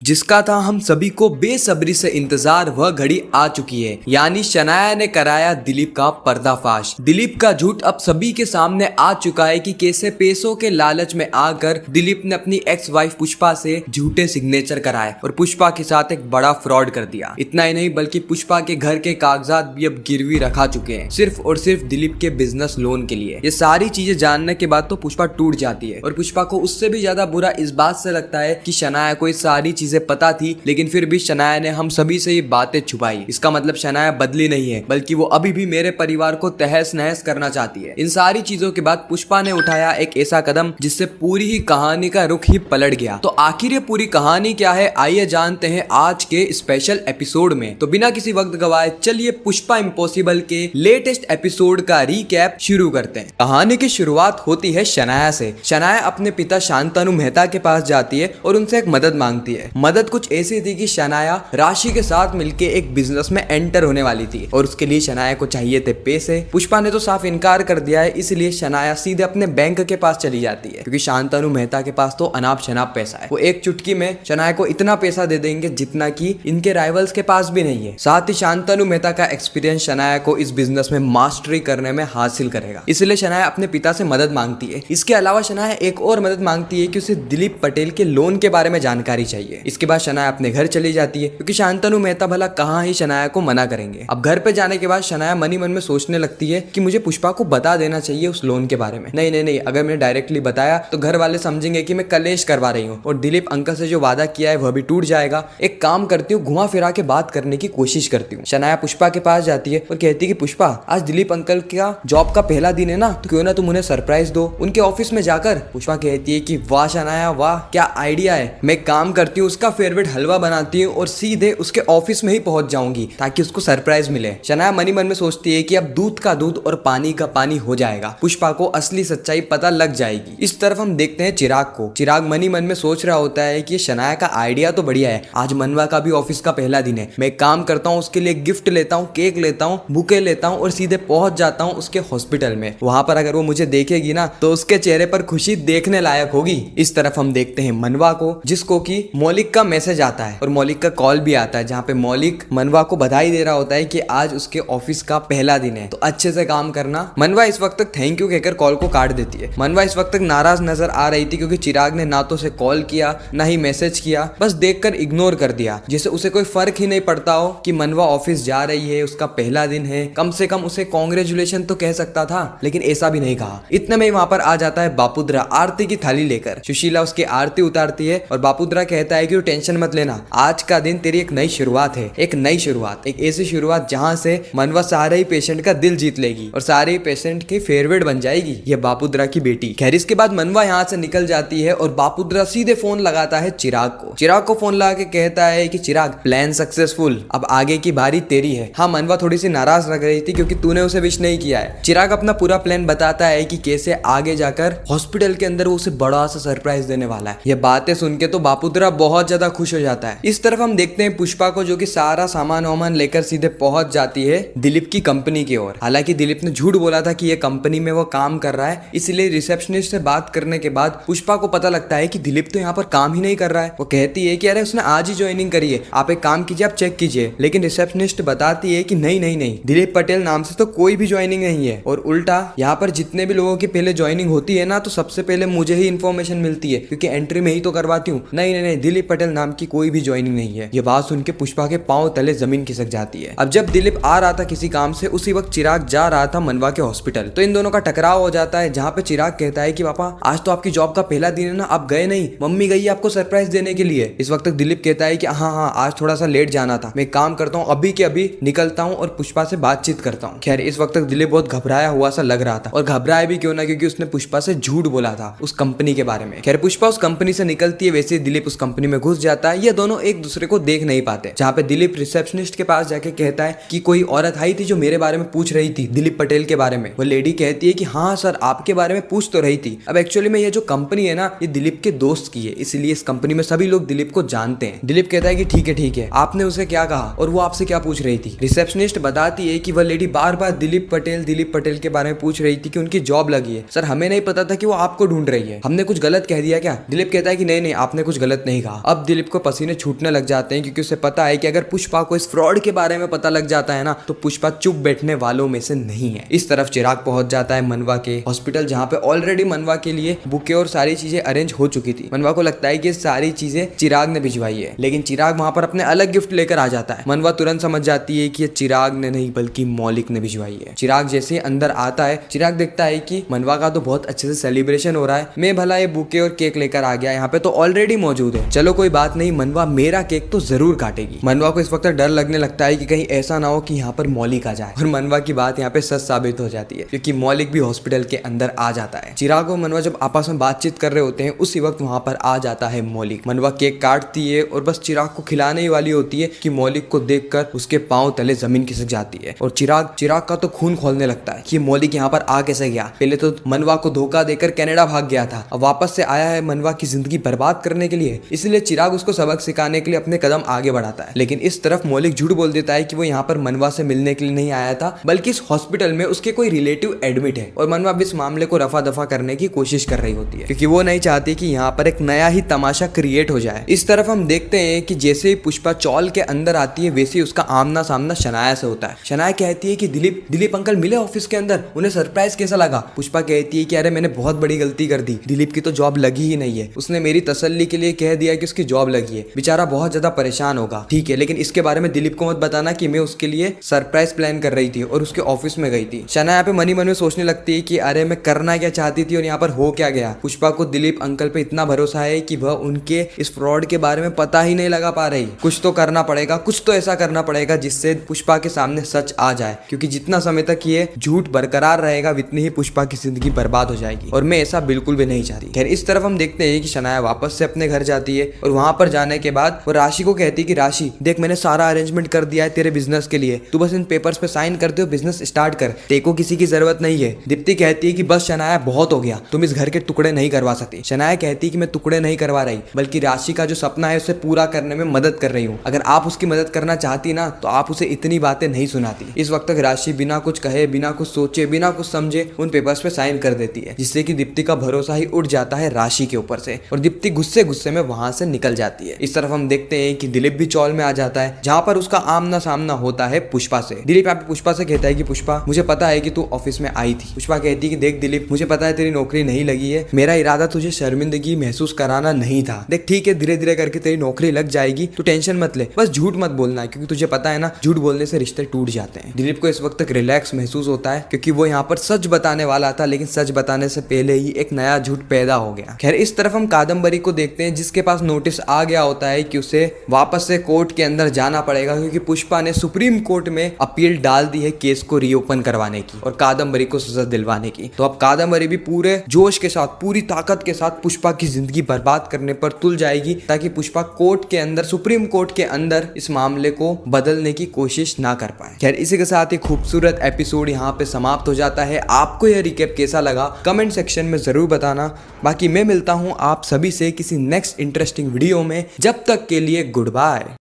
जिसका था हम सभी को बेसब्री से इंतजार, वह घड़ी आ चुकी है। यानी शनाया ने कराया दिलीप का पर्दाफाश। दिलीप का झूठ अब सभी के सामने आ चुका है कि कैसे पैसों के लालच में आकर दिलीप ने अपनी एक्स वाइफ पुष्पा से झूठे सिग्नेचर कराए और पुष्पा के साथ एक बड़ा फ्रॉड कर दिया। इतना ही नहीं बल्कि पुष्पा के घर के कागजात भी अब गिरवी रखा चुके हैं, सिर्फ और सिर्फ दिलीप के बिजनेस लोन के लिए। ये सारी चीजें जानने के बाद तो पुष्पा टूट जाती है और पुष्पा को उससे भी ज्यादा बुरा इस बात से लगता है कि शनाया को ये सारी चीजें पता थी, लेकिन फिर भी शनाया ने हम सभी से ये बातें छुपाई। इसका मतलब शनाया बदली नहीं है, बल्कि वो अभी भी मेरे परिवार को तहस नहस करना चाहती है। इन सारी चीजों के बाद पुष्पा ने उठाया एक ऐसा कदम जिससे पूरी ही कहानी का रुख ही पलट गया। तो आखिर ये पूरी कहानी क्या है, आइए जानते हैं आज के स्पेशल एपिसोड में। तो बिना किसी वक्त गवाए चलिए पुष्पा इम्पॉसिबल के लेटेस्ट एपिसोड का रीकैप शुरू करते हैं। कहानी की शुरुआत होती है शनाया से। शनाया अपने पिता शांतनु मेहता के पास जाती है और उनसे एक मदद मांगती है। मदद कुछ ऐसी थी कि शनाया राशि के साथ मिलकर एक बिजनेस में एंटर होने वाली थी और उसके लिए शनाया को चाहिए थे पैसे। पुष्पा ने तो साफ इनकार कर दिया है, इसलिए शनाया सीधे अपने बैंक के पास चली जाती है क्योंकि शांतनु मेहता के पास तो अनाप शनाप पैसा है। वो एक चुटकी में शनाया को इतना पैसा दे देंगे जितना कि इनके राइवल्स के पास भी नहीं है। साथ ही शांतनु मेहता का एक्सपीरियंस शनाया को इस बिजनेस में मास्टरी करने में हासिल करेगा, इसलिए शनाया अपने पिता से मदद मांगती है। इसके अलावा शनाया एक और मदद मांगती है कि उसे दिलीप पटेल के लोन के बारे में जानकारी चाहिए। इसके बाद शनाया अपने घर चली जाती है क्योंकि शांतनु मेहता भला कहाँ ही शनाया को मना करेंगे। अब घर पे जाने के बाद शनाया मनी मन में सोचने लगती है कि मुझे पुष्पा को बता देना चाहिए उस लोन के बारे में। नहीं नहीं नहीं, अगर मैंने डायरेक्टली बताया तो घर वाले समझेंगे कि मैं कलेश करवा रही हूँ और दिलीप अंकल से जो वादा किया है वह भी टूट जाएगा। एक काम करती हूँ, घुमा फिरा के बात करने की कोशिश करती हूँ। शनाया पुष्पा के पास जाती है और कहती है कि पुष्पा, आज दिलीप अंकल का जॉब का पहला दिन है ना, तो क्यों ना तुम उन्हें सरप्राइज दो उनके ऑफिस में जाकर। पुष्पा कहती है कि वाह शनाया वाह, क्या आइडिया है। मैं काम करती हूँ, उसका फेवरेट हलवा बनाती हूँ और सीधे उसके ऑफिस में ही पहुंच जाऊंगी ताकि उसको सरप्राइज मिले। शनाया मनी मन में सोचती है कि अब दूध का दूध और पानी का पानी हो जाएगा, पुष्पा को असली सच्चाई पता लग जाएगी। इस तरफ हम देखते हैं चिराग को। चिराग मनी मन में सोच रहा होता है कि शनाया का आइडिया तो बढ़िया है, आज मनवा का भी ऑफिस का पहला दिन है। मैं काम करता हूँ, उसके लिए गिफ्ट लेता हूँ, केक लेता हूँ, बुके लेता हूँ और सीधे पहुंच जाता हूँ उसके हॉस्पिटल में। वहां पर अगर वो मुझे देखेगी ना तो उसके चेहरे पर खुशी देखने लायक होगी। इस तरफ हम देखते हैं मनवा को, जिसको कि मौलिक का मैसेज आता है और मौलिक का कॉल भी आता है, जहाँ पे मौलिक मनवा को बधाई दे रहा होता है कि आज उसके ऑफिस का पहला दिन है तो अच्छे से काम करना। मनवा इस वक्त तक थैंक यू कहकर कॉल को काट देती है। मनवा इस वक्त तक नाराज नजर आ रही थी क्योंकि चिराग ने ना तो उसे कॉल किया ना ही मैसेज किया, बस देखकर इग्नोर कर दिया, जैसे उसे कोई फर्क ही नहीं पड़ता हो कि मनवा ऑफिस जा रही है, उसका पहला दिन है। कम से कम उसे कांग्रेचुलेशन तो कह सकता था, लेकिन ऐसा भी नहीं कहा। इतने में वहां पर आ जाता है बापुद्रा आरती की थाली लेकर। सुशीला उसकी आरती उतारती है और बापुद्रा कहता है कि तू टेंशन मत लेना, आज का दिन तेरी एक नई शुरुआत है, एक नई शुरुआत, एक ऐसी शुरुआत जहां से मनवा सारे ही पेशेंट का दिल जीत लेगी और सारे ही पेशेंट की फेवरेट बन जाएगी, ये बापुद्रा की बेटी। खैर इसके बाद मनवा यहाँ से निकल जाती है और बापुद्रा सीधे फोन लगाता है चिराग को। चिराग को फोन लगा के कहता है कि चिराग, प्लान सक्सेसफुल, अब आगे की बारी तेरी है। हाँ, मनवा थोड़ी सी नाराज लग रही थी क्योंकि तूने उसे विश नहीं किया है। चिराग अपना पूरा प्लान बताता है कि कैसे आगे जाकर हॉस्पिटल के अंदर वो उसे बड़ा सा सरप्राइज देने वाला है। ये बातें सुन के तो बापुद्रा बहुत ज्यादा खुश हो जाता है। इस तरफ हम देखते हैं पुष्पा को, जो कि सारा सामान वामान लेकर सीधे पहुंच जाती है दिलीप की कंपनी की ओर। हालांकि दिलीप ने झूठ बोला था कि ये कंपनी में वो काम कर रहा है, इसलिए रिसेप्शनिस्ट से बात करने के बाद पुष्पा को पता लगता है कि दिलीप तो यहाँ पर काम ही नहीं कर रहा है। वो कहती है कि अरे उसने आज ही ज्वाइनिंग करी है, आप एक काम कीजिए, आप चेक कीजिए। लेकिन रिसेप्शनिस्ट बताती है कि नहीं नहीं नहीं, दिलीप पटेल नाम से तो कोई भी ज्वाइनिंग नहीं है और उल्टा यहाँ पर जितने भी लोगों की पहले ज्वाइनिंग होती है ना, तो सबसे पहले मुझे ही इन्फॉर्मेशन मिलती है क्योंकि एंट्री में ही तो करवाती हूँ। नहीं नहीं नहीं, दिलीप पटेल नाम की कोई भी ज्वाइनिंग नहीं है। ये बात सुन के पुष्पा के पांव तले जमीन खिसक जाती है। अब जब दिलीप आ रहा था किसी काम से, उसी वक्त चिराग जा रहा था मनवा के हॉस्पिटल, तो इन दोनों का टकराव हो जाता है, जहाँ पे चिराग कहता है कि पापा आज तो आपकी जॉब का पहला दिन है ना, आप गए नहीं, मम्मी गई आपको सरप्राइज देने के लिए। इस वक्त तक दिलीप कहता है कि हाँ हाँ, आज थोड़ा सा लेट जाना था, मैं काम करता हूँ, अभी के अभी निकलता हूँ और पुष्पा से बातचीत करता हूँ। खैर इस वक्त तक दिलीप बहुत घबराया हुआ सा लग रहा था और घबराया भी क्यों ना, क्योंकि उसने पुष्पा से झूठ बोला था उस कंपनी के बारे में। खैर पुष्पा उस कंपनी से निकलती है, वैसे दिलीप उस कंपनी में घुस जाता है। ये दोनों एक दूसरे को देख नहीं पाते, जहाँ पे दिलीप रिसेप्शनिस्ट के पास जाके कहता है कि कोई औरत आई थी जो मेरे बारे में पूछ रही थी, दिलीप पटेल के बारे में। वो लेडी कहती है कि हाँ सर, आपके बारे में पूछ तो रही थी। अब एक्चुअली में ये जो कंपनी है ना, ये दिलीप के दोस्त की है, इसलिए इस कंपनी में सभी लोग दिलीप को जानते हैं। दिलीप कहता है कि ठीक है, आपने उसे क्या कहा और वो आपसे क्या पूछ रही थी। रिसेप्शनिस्ट बताती है कि वह लेडी बार बार दिलीप पटेल के बारे में पूछ रही थी कि उनकी जॉब लगी है। सर हमें नहीं पता था कि वो आपको ढूंढ रही है, हमने कुछ गलत कह दिया क्या। दिलीप कहता है कि नहीं नहीं, आपने कुछ गलत नहीं कहा। अब दिलीप को पसीने छूटने लग जाते हैं क्योंकि उसे पता है कि अगर पुष्पा को इस फ्रॉड के बारे में पता लग जाता है ना तो पुष्पा चुप बैठने वालों में से नहीं है। इस तरफ चिराग पहुंच जाता है मनवा के हॉस्पिटल, जहाँ पे ऑलरेडी मनवा के लिए बुके और सारी चीजें अरेंज हो चुकी थी। मनवा को लगता है कि सारी चीजें चिराग ने भिजवाई है, लेकिन चिराग वहां पर अपने अलग गिफ्ट लेकर आ जाता है। मनवा तुरंत समझ जाती है कि ये चिराग ने नहीं बल्कि मौलिक ने भिजवाई है। चिराग जैसे ही अंदर आता है, चिराग देखता है कि मनवा का तो बहुत अच्छे से सेलिब्रेशन हो रहा है, मैं भला ये बुके और केक लेकर आ गया, यहाँ पे तो ऑलरेडी मौजूद है, चलो कोई बात नहीं, मनवा मेरा केक तो जरूर काटेगी। मनवा को इस वक्त डर लगने लगता है कि कहीं ऐसा ना हो कि यहाँ पर मौलिक आ जाए, और मनवा की बात यहाँ पे सच साबित हो जाती है क्योंकि मौलिक भी हॉस्पिटल के अंदर आ जाता है। चिराग और मनवा जब आपस में बातचीत कर रहे होते हैं उसी वक्त वहां पर आ जाता है मौलिक। मनवा केक काटती है और बस चिराग को खिलाने ही वाली होती है कि मौलिक को देखकर उसके पांव तले जमीन खिसक जाती है और चिराग का तो खून खोलने लगता है कि मौलिक यहाँ पर आ कैसे गया। पहले तो मनवा को धोखा देकर कनाडा भाग गया था, अब वापस से आया है मनवा की जिंदगी बर्बाद करने के लिए, इसलिए चिराग उसको सबक सिखाने के लिए अपने कदम आगे बढ़ाता है। लेकिन इस तरफ मौलिक झूठ बोल देता है कि वो यहाँ पर मनवा से मिलने के लिए नहीं आया था, बल्कि इस हॉस्पिटल में उसके कोई रिलेटिव एडमिट है और मनवा भी इस मामले को रफा दफा करने की कोशिश कर रही होती है क्योंकि वो नहीं चाहती कि यहाँ पर एक नया ही तमाशा क्रिएट हो जाए। इस तरफ हम देखते हैं कि जैसे ही पुष्पा चौल के अंदर आती है वैसे ही उसका आमना सामना शनाया से होता है। शनाया कहती है कि दिलीप अंकल मिले ऑफिस के अंदर, उन्हें सरप्राइज कैसा लगा। पुष्पा कहती है कि अरे मैंने बहुत बड़ी गलती कर दी, दिलीप की तो जॉब लगी ही नहीं है, उसने मेरी तसल्ली के लिए कह दिया कि उसकी जॉब लगी है, बेचारा बहुत ज्यादा परेशान होगा। ठीक है, लेकिन इसके बारे में दिलीप को मत बताना कि मैं उसके लिए सरप्राइज प्लान कर रही थी और उसके ऑफिस में गई थी। शनाया यहाँ पे मन ही मन में सोचने लगती है कि अरे मैं करना क्या चाहती थी और यहाँ पर हो क्या गया। पुष्पा को दिलीप अंकल पे इतना भरोसा है कि वह उनके इस फ्रॉड के बारे में पता ही नहीं लगा पा रही। कुछ तो करना पड़ेगा, कुछ तो ऐसा करना पड़ेगा जिससे पुष्पा के सामने सच आ जाए, क्योंकि जितना समय तक ये झूठ बरकरार रहेगा उतनी ही पुष्पा की जिंदगी बर्बाद हो जाएगी और मैं ऐसा बिल्कुल भी नहीं चाहती। खैर इस तरफ हम देखते हैं कि शनाया वापस से अपने घर जाती है और वहां पर जाने के बाद वो राशि को कहती है कि राशि देख, मैंने सारा अरेंजमेंट कर दिया है तेरे बिजनेस के लिए, तू बस इन पेपर्स पे साइन कर दे और बिजनेस स्टार्ट कर, तेरे को किसी की जरूरत नहीं है। दीप्ति कहती है कि बस शनाया बहुत हो गया, तुम इस घर के टुकड़े नहीं करवा सकती। शनाया कहती है कि मैं टुकड़े नहीं करवा रही, बल्कि राशि का जो सपना है उसे पूरा करने में मदद कर रही हूँ। अगर आप उसकी मदद करना चाहती ना तो आप उसे इतनी बातें नहीं सुनाती। इस वक्त तक राशि बिना कुछ कहे, बिना कुछ सोचे, बिना कुछ समझे उन पेपर्स पे साइन कर देती है, जिससे कि दीप्ति का भरोसा ही उठ जाता है राशि के ऊपर से और दीप्ति गुस्से में वहां से निकल जाती है। इस तरफ हम देखते हैं कि दिलीप भी चौल में आ जाता है, जहां पर उसका आमना सामना होता है पुष्पा से। दिलीप यहाँ पे पुष्पा से कहता है कि पुष्पा मुझे पता है कि तू ऑफिस में आई थी। पुष्पा कहती है कि देख दिलीप, मुझे पता है तेरी नौकरी नहीं लगी है, मेरा इरादा तुझे शर्मिंदगी महसूस कराना नहीं था। देख ठीक है, धीरे धीरे करके तेरी नौकरी लग जाएगी, तू टेंशन मत ले, बस झूठ मत बोलना क्योंकि तुझे पता है ना झूठ बोलने से रिश्ते टूट जाते हैं। दिलीप को इस वक्त तक रिलैक्स महसूस होता है क्योंकि वो यहाँ पर सच बताने वाला था, लेकिन सच बताने से पहले ही एक नया झूठ पैदा हो गया। खैर इस तरफ हम कादम्बरी को देखते हैं, जिसके पास नोटिस आ गया होता है कि उसे वापस से कोर्ट के अंदर जाना पड़ेगा क्योंकि पुष्पा ने सुप्रीम कोर्ट में अपील डाल दी है केस को रीओपन करवाने की और कादम्बरी को सजा दिलवाने की। तो अब कादम्बरी भी पूरे जोश के साथ, पूरी ताकत के साथ पुष्पा की जिंदगी बर्बाद करने पर तुल जाएगी ताकि पुष्पा कोर्ट के अंदर, सुप्रीम कोर्ट के अंदर इस मामले को बदलने की कोशिश ना कर पाए। खैर इसी के साथ ही खूबसूरत एपिसोड यहाँ पे समाप्त हो जाता है। आपको यह रिकैप कैसा लगा कमेंट सेक्शन में जरूर बताना। बाकी मैं मिलता हूँ आप सभी से किसी नेक्स्ट इंटरेस्टिंग वीडियो में, जब तक के लिए गुड बाय।